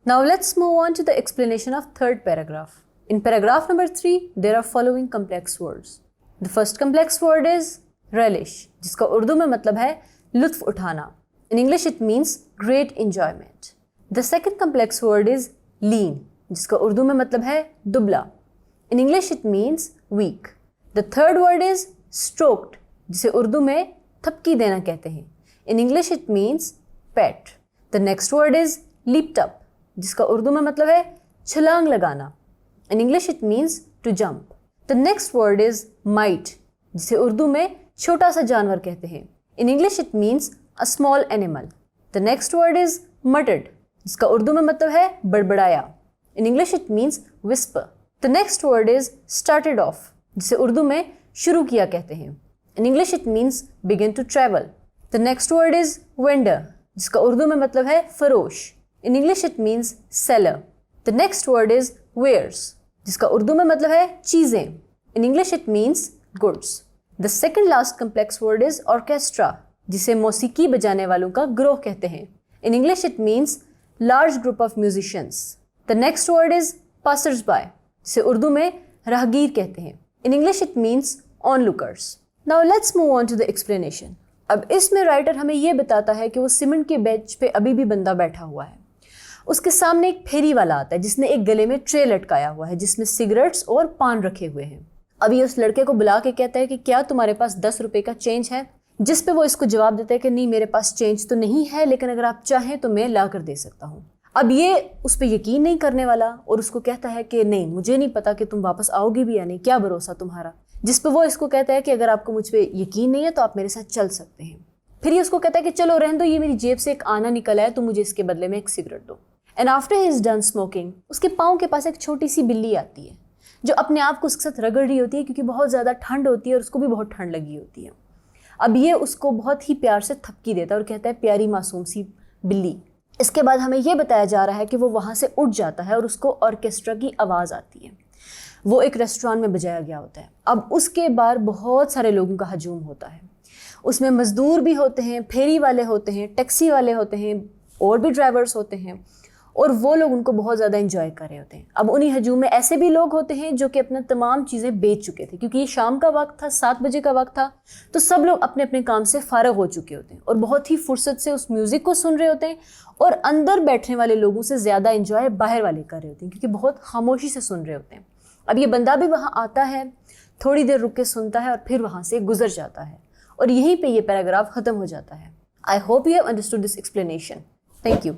Now let's move on to the explanation of third paragraph. In paragraph number 3, there are following complex words. The first complex word is relish, जिसका उर्दू में मतलब है लुत्फ उठाना. In English it means great enjoyment. The second complex word is lean, जिसका उर्दू में मतलब है दुबला. In English it means weak. The third word is stroked, जिसे उर्दू में थपकी देना कहते हैं. In English it means pet. The next word is leaped up, जिसका उर्दू में मतलब है छलांग लगाना. In English it means to jump. The next word is mite, जिसे उर्दू में छोटा सा जानवर कहते हैं. In English it means a small animal. The next word is muttered, जिसका उर्दू में मतलब है बड़बड़ाया. In English it means whisper. The next word is started off, जिसे उर्दू में शुरू किया कहते हैं. In English it means begin to travel. The next word is vendor, जिसका उर्दू में मतलब है फरोश. In English it means seller. The next word is wares, जिसका उर्दू में मतलब है चीज़ें. In English it means goods. The second last complex word is orchestra, जिसे मौसीकी बजाने वालों का ग्रोह कहते हैं. In English it means large group of musicians. The next word is passers-by, जिसे उर्दू में राहगीर कहते हैं. In English it means onlookers. Now let's move on to the explanation. अब इसमें राइटर हमें ये बताता है कि वो सीमेंट के बेंच पे अभी भी बंदा बैठा हुआ है. उसके सामने एक फेरी वाला आता है जिसने एक गले में ट्रे लटकाया हुआ है जिसमें सिगरेट्स और पान रखे हुए हैं. अभी उस लड़के को बुला के कहता है कि क्या तुम्हारे पास 10 रुपए का चेंज है, जिस पे वो इसको जवाब देता है कि नहीं मेरे पास चेंज तो नहीं है, लेकिन अगर आप चाहें तो मैं ला कर दे सकता हूँ. अब ये उस पर यकीन नहीं करने वाला और उसको कहता है कि नहीं मुझे नहीं पता कि तुम वापस आओगे भी या नहीं, क्या भरोसा तुम्हारा. जिस पे वो इसको कहता है कि अगर आपको मुझ पर यकीन नहीं है तो आप मेरे साथ चल सकते हैं. फिर ये उसको कहता है कि चलो रहने दो, ये मेरी जेब से एक आना निकला है तो मुझे इसके बदले में एक सिगरेट दो. And after he is done smoking, उसके पाँव के पास एक छोटी सी बिल्ली आती है जो अपने आप को उसके साथ रगड़ रही होती है क्योंकि बहुत ज़्यादा ठंड होती है और उसको भी बहुत ठंड लगी होती है. अब ये उसको बहुत ही प्यार से थपकी देता है और कहता है प्यारी मासूम सी बिल्ली. इसके बाद हमें यह बताया जा रहा है कि वो वहाँ से उठ जाता है और उसको ऑर्केस्ट्रा की आवाज़ आती है. वो एक रेस्टोरेंट में बजाया गया होता है. अब उसके बाद बहुत सारे लोगों का हजूम होता है. उसमें मज़दूर भी होते हैं, फेरी वाले होते हैं, टैक्सी वाले होते हैं और भी ड्राइवर्स होते हैं और वो लोग उनको बहुत ज़्यादा एंजॉय कर रहे होते हैं. अब उन्हीं हजूम में ऐसे भी लोग होते हैं जो कि अपना तमाम चीज़ें बेच चुके थे क्योंकि ये शाम का वक्त था, 7 बजे का वक्त था, तो सब लोग अपने अपने काम से फ़ारग हो चुके होते हैं और बहुत ही फुर्सत से उस म्यूज़िक को सुन रहे होते हैं. और अंदर बैठने वाले लोगों से ज़्यादा एंजॉय बाहर वाले कर रहे होते हैं क्योंकि बहुत खामोशी से सुन रहे होते हैं. अब ये बंदा भी वहाँ आता है, थोड़ी देर रुक के सुनता है और फिर वहाँ से गुजर जाता है और यहीं पे ये पैराग्राफ ख़त्म हो जाता है. I hope you have understood this explanation. Thank you.